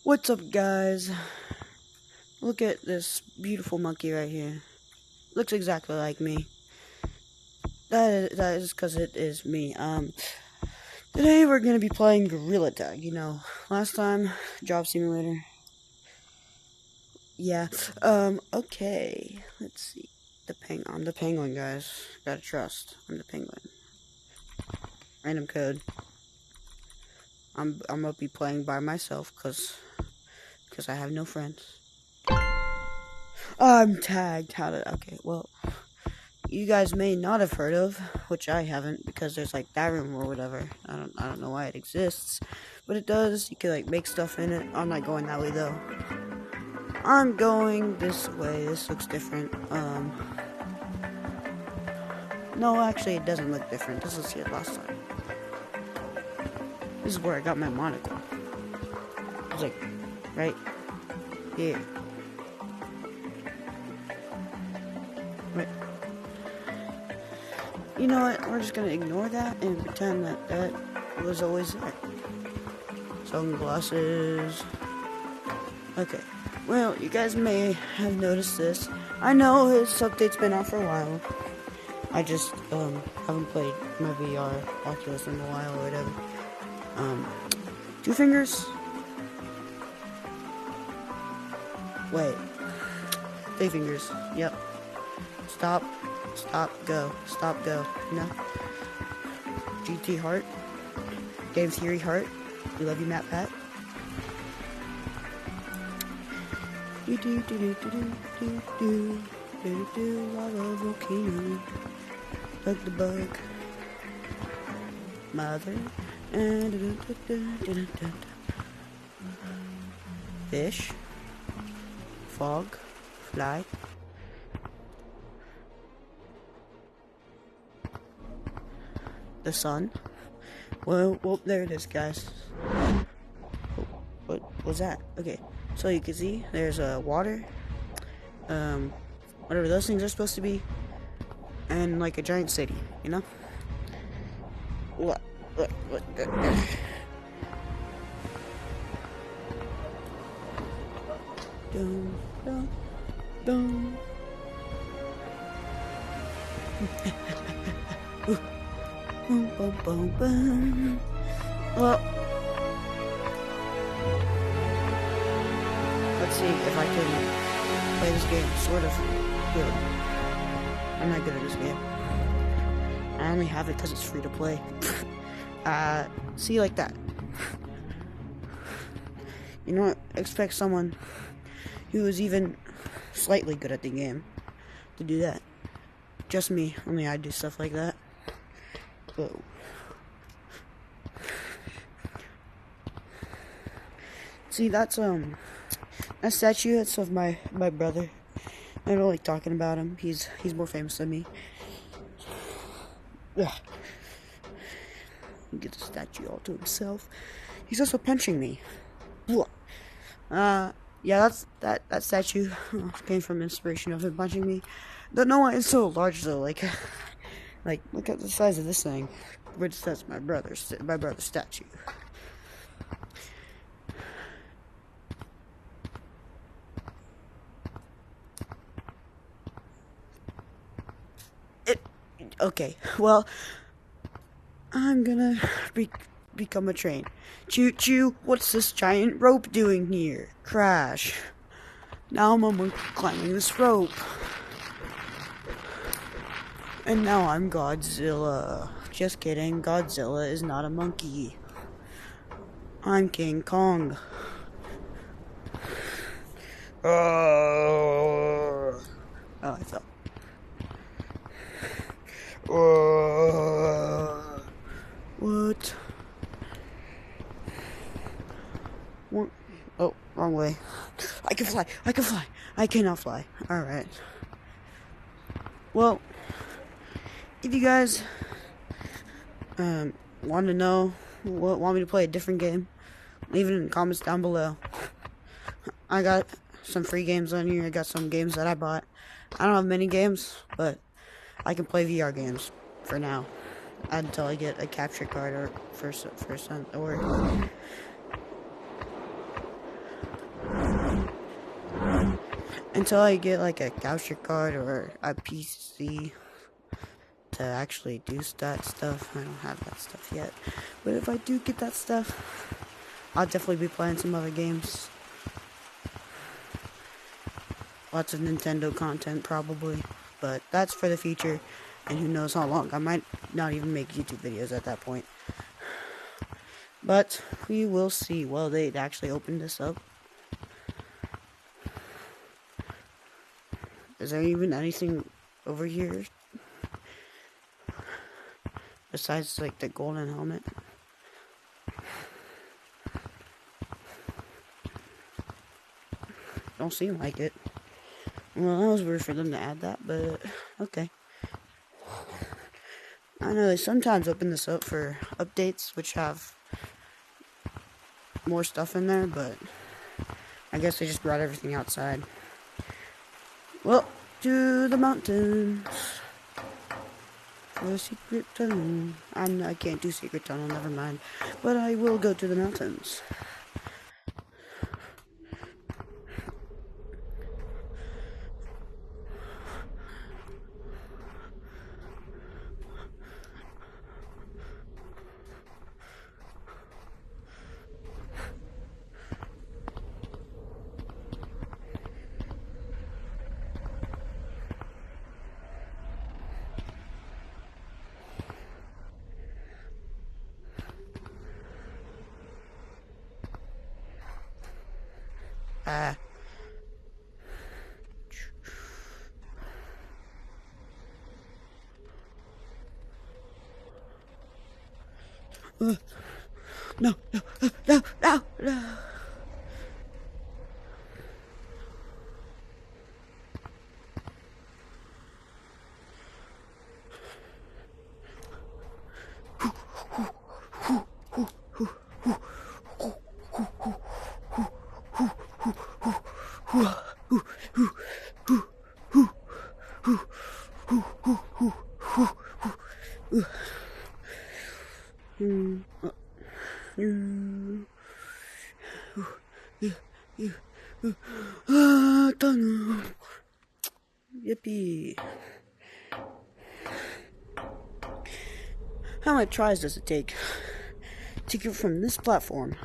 What's up, guys? Look at this beautiful monkey right here. Looks exactly like me. That is because it is me. Today we're gonna be playing Gorilla Tag. You know, last time Job Simulator. Yeah. Okay. Let's see. I'm the penguin, guys. Gotta trust. I'm the penguin. Random code. I'm gonna be playing by myself because I have no friends. I'm tagged. Okay, well, you guys may not have heard of, which I haven't, because there's like that room or whatever. I don't know why it exists, but it does. You can like make stuff in it. I'm not going that way though. I'm going this way. This looks different. No, actually, it doesn't look different. This was here last time. This is where I got my monocle. It's like right here. Right. You know what? We're just gonna ignore that and pretend that that was always there. Sunglasses. Okay. Well, you guys may have noticed this. I know this update's been out for a while. I just haven't played my VR Oculus in a while or whatever. 2 fingers. Wait. 3 fingers. Yep. Stop, go. Stop, go. No. GT heart. Game Theory heart. We love you, Matt Pat. Lava volcano. Bug the bug. Mother. Fish. Fog. Fly. The sun. Well, there it is, guys. What was that? Okay, so you can see there's water, whatever those things are supposed to be, and like a giant city, you know? What? Dun. Boom, boom, boom, boom. Well, let's see if I can play this game sort of good. I'm not good at this game. I only have it because it's free to play. See, like that. You know what? Expect someone who is even slightly good at the game to do that. Just me. Only I do stuff like that. Whoa. See, that's that statue. That's of my brother. I don't like talking about him. He's more famous than me. Ugh. He gets a statue all to himself. He's also punching me. Yeah, that statue came from inspiration of him punching me. Don't know why it's so large though. Like, look at the size of this thing. Which that's my brother's statue. Okay, well, I'm gonna become a train. Choo choo, what's this giant rope doing here? Crash. Now I'm a monkey climbing this rope. And now I'm Godzilla. Just kidding, Godzilla is not a monkey. I'm King Kong. Oh, I fell. What? Oh, wrong way. I can fly. I cannot fly. Alright. Well, if you guys want to know, want me to play a different game, leave it in the comments down below. I got some free games on here. I got some games that I bought. I don't have many games, but I can play VR games for now until I get a capture card or first or until I get like a capture card or a PC to actually do that stuff. I don't have that stuff yet, but if I do get that stuff, I'll definitely be playing some other games. Lots of Nintendo content probably, but that's for the future, and who knows how long. I might not even make YouTube videos at that point, but we will see. Well, they actually opened this up. Is there even anything over here besides like the golden helmet? Don't seem like it. Well, that was weird for them to add that, but okay. I know they sometimes open this up for updates, which have more stuff in there, but I guess they just brought everything outside. Well, to the mountains. For a secret tunnel. I can't do secret tunnel, never mind. But I will go to the mountains. No. Tunnel. Yippee. How many tries does it take to get from this platform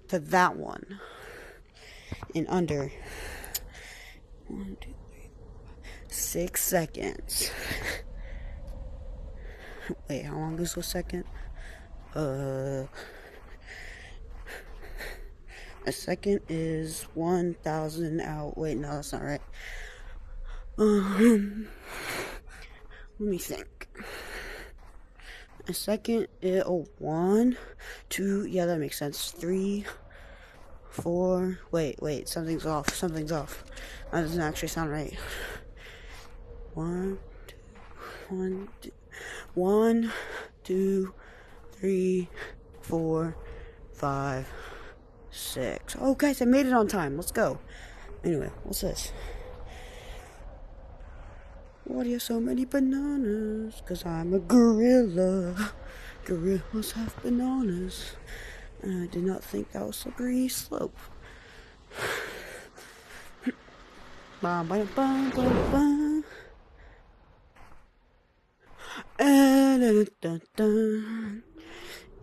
to that one in under 6 seconds? Wait, how long is a second? A second is 1,000 out. Wait, no, that's not right. Let me think. A second is 1, 2. Yeah, that makes sense. 3, 4. Wait. Something's off. That doesn't actually sound right. 1, 2, 3, 4, 5, 6. Oh, guys, I made it on time. Let's go. Anyway, what's this? Why do you have so many bananas? 'Cause I'm a gorilla. Gorillas have bananas. And I did not think that was a slippery slope.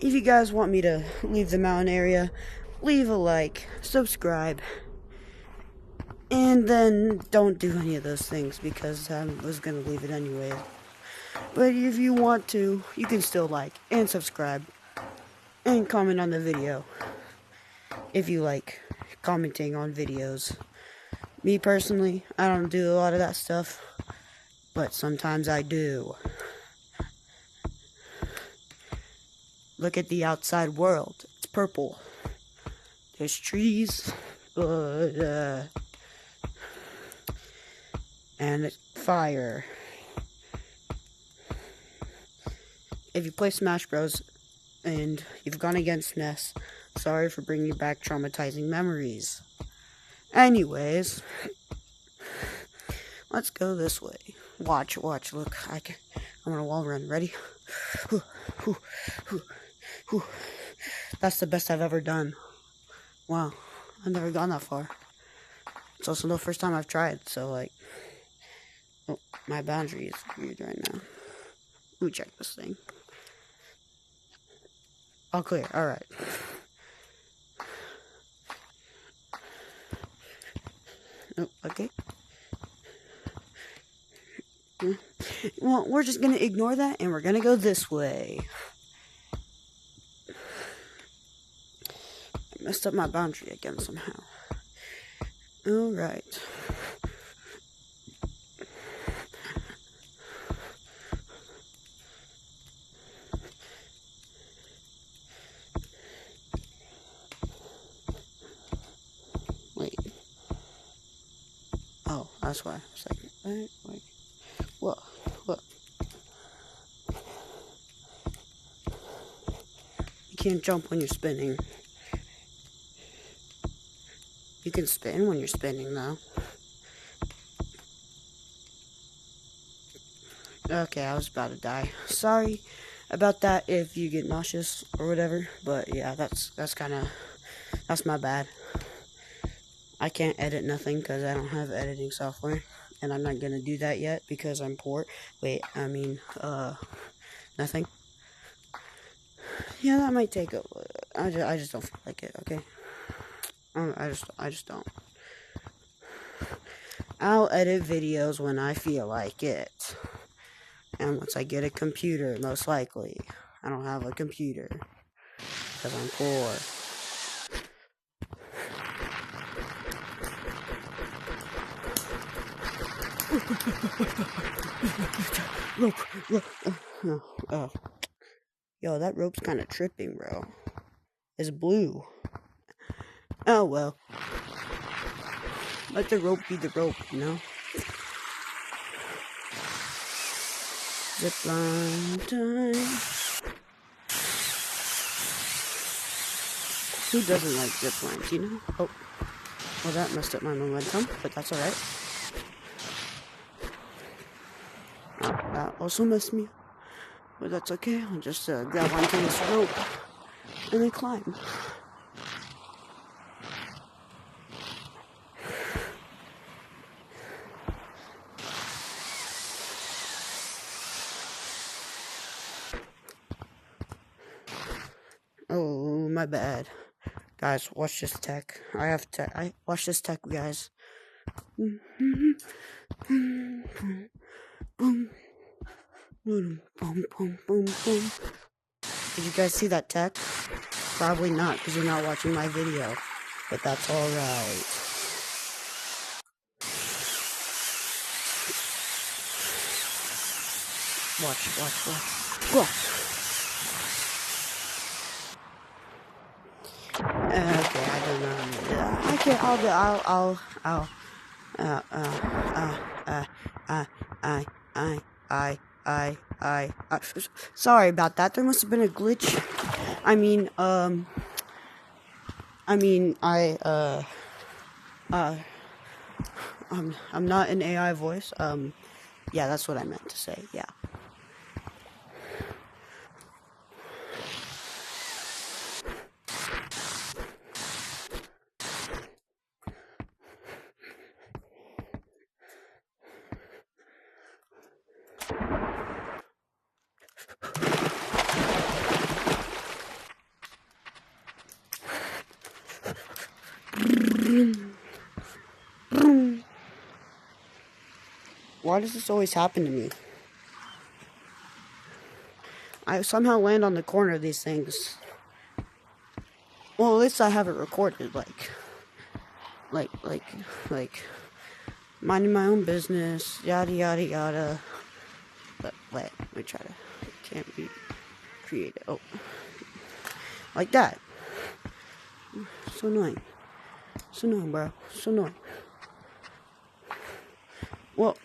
If you guys want me to leave the mountain area, leave a like, subscribe, and then don't do any of those things because I was going to leave it anyway. But if you want to, you can still like and subscribe and comment on the video if you like commenting on videos. Me personally, I don't do a lot of that stuff, but sometimes I do. Look at the outside world. It's purple. There's trees, and fire. If you play Smash Bros. And you've gone against Ness, sorry for bringing back traumatizing memories. Anyways, let's go this way. Watch, look, I'm gonna wall run. Ready? That's the best I've ever done. Wow, I've never gone that far. It's also the first time I've tried, so like, oh, my boundary is weird right now. Let me check this thing. All clear. All right. Oh, okay. Well, we're just gonna ignore that, and we're gonna go this way. I messed up my boundary again somehow. All right. Wait. Oh, that's why. Second. Wait. Whoa. You can't jump when you're spinning. You can spin when you're spinning, though. Okay, I was about to die. Sorry about that if you get nauseous or whatever, but yeah, that's my bad. I can't edit nothing because I don't have editing software, and I'm not gonna do that yet because I'm poor. Wait, I mean, nothing. Yeah, that might take I just don't feel like it. Okay, I just don't. I'll edit videos when I feel like it, and once I get a computer, most likely. I don't have a computer because I'm poor. Rope. Oh. Yo, that rope's kind of tripping, bro. It's blue. Oh, well. Let the rope be the rope, you know? Zipline time. Who doesn't like ziplines, you know? Oh. Well, that messed up my momentum, but that's alright. That also messed me up. But that's okay. I'll just grab onto this rope and then climb. Oh, my bad. Guys, watch this tech. Watch this tech, guys. Boom, boom, boom, boom, boom. Did you guys see that tech? Probably not, because you're not watching my video. But that's alright. Watch. Go. Okay, I don't know. Okay, sorry about that. There must have been a glitch. I'm not an AI voice. Yeah, that's what I meant to say. Yeah. Why does this always happen to me? I somehow land on the corner of these things. Well, at least I have it recorded, like, minding my own business, yada yada yada. But wait, let me try to, can't be creative. Oh, like that. So annoying, bro. So annoying. Well,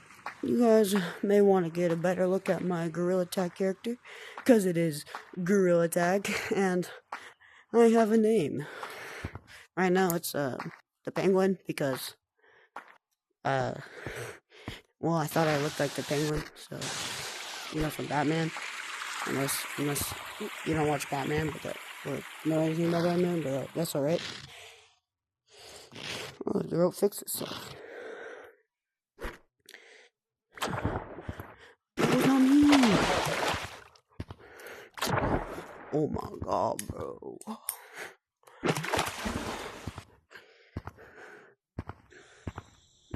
you guys may want to get a better look at my Gorilla Tag character, because it is Gorilla Tag, and I have a name. Right now it's the Penguin, because well, I thought I looked like the Penguin, so from Batman. Unless you don't watch Batman, or know anything about Batman, but that's alright. Oh, the rope fixed itself. That was not me. Oh my god, bro.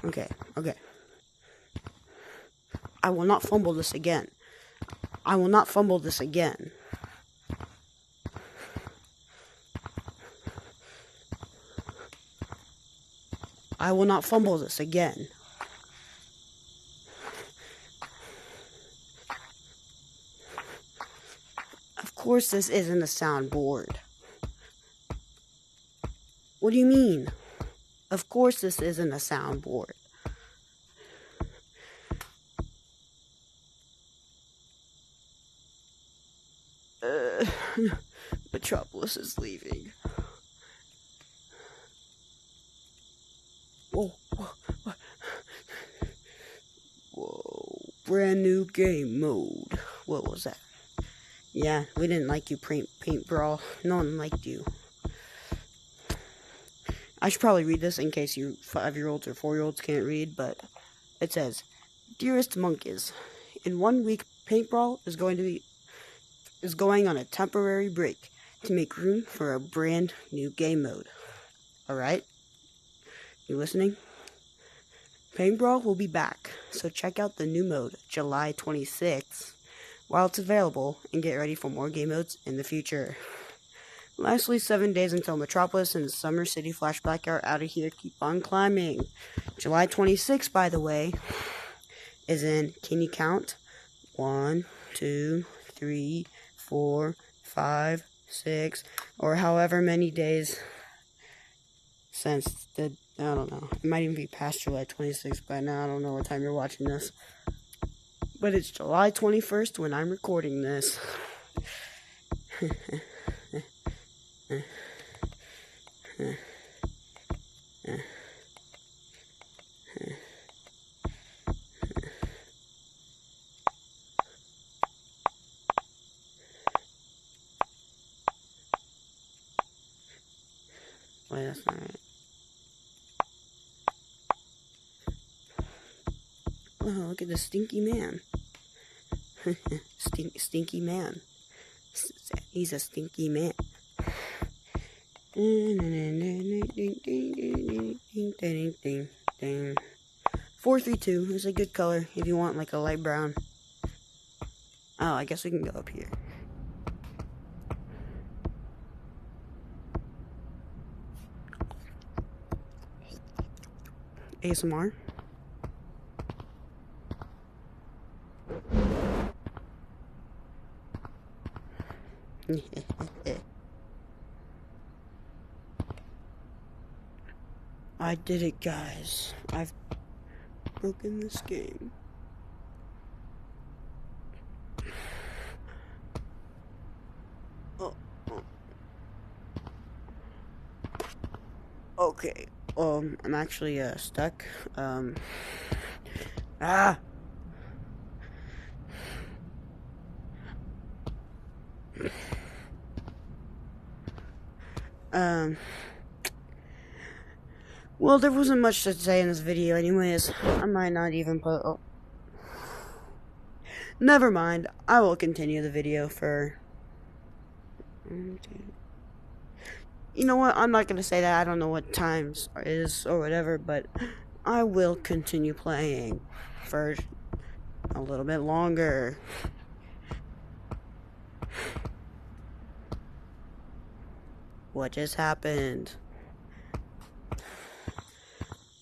Okay. I will not fumble this again. I will not fumble this again. I will not fumble this again. Of course this isn't a soundboard. What do you mean? Of course this isn't a soundboard. Metropolis is leaving. Whoa. Brand new game mode. What was that? Yeah, we didn't like you, Paint Brawl. No one liked you. I should probably read this in case you 5-year-olds or 4-year-olds can't read, but it says, "Dearest monkeys, in 1 week, Paint Brawl is going on a temporary break to make room for a brand new game mode. Alright? You listening? Paint Brawl will be back, so check out the new mode July 26th while it's available and get ready for more game modes in the future. Lastly, 7 days until Metropolis and Summer City Flashback are out of here. Keep on climbing. July 26th, by the way, is in, can you count? 1, 2, 3, 4, 5, 6, or however many days since the, I don't know. It might even be past July 26th by now. I don't know what time you're watching this. But it's July 21st when I'm recording this. Wait, that's not right. Oh, look at the stinky man. Stinky man. He's a stinky man. 432 is a good color if you want like a light brown. Oh, I guess we can go up here. ASMR. I did it, guys. I've broken this game. Oh. Okay. I'm actually stuck. Well, there wasn't much to say in this video anyways. I might not even put... Oh. Never mind. I will continue the video for... You know what? I'm not going to say that. I don't know what times it is or whatever, but I will continue playing for a little bit longer. What just happened?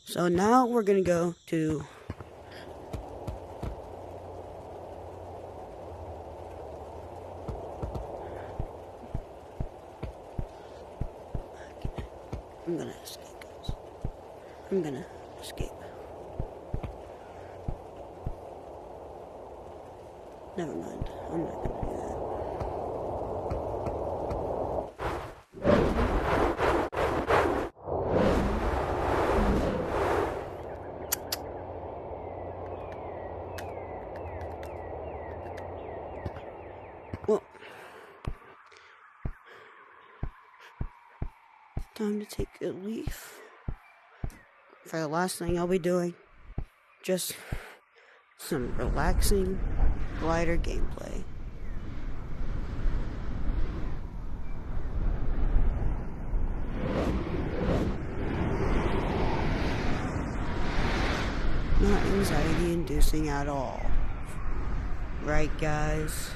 So now we're gonna go to I'm gonna escape, guys. I'm gonna escape. Never mind. I'm not gonna do that. Well, time to take a leaf. for the last thing I'll be doing, just some relaxing glider gameplay. Not anxiety inducing at all. Right, guys?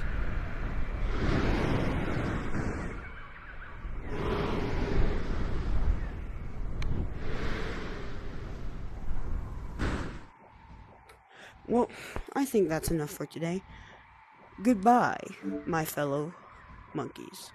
Well, I think that's enough for today. Goodbye, my fellow monkeys.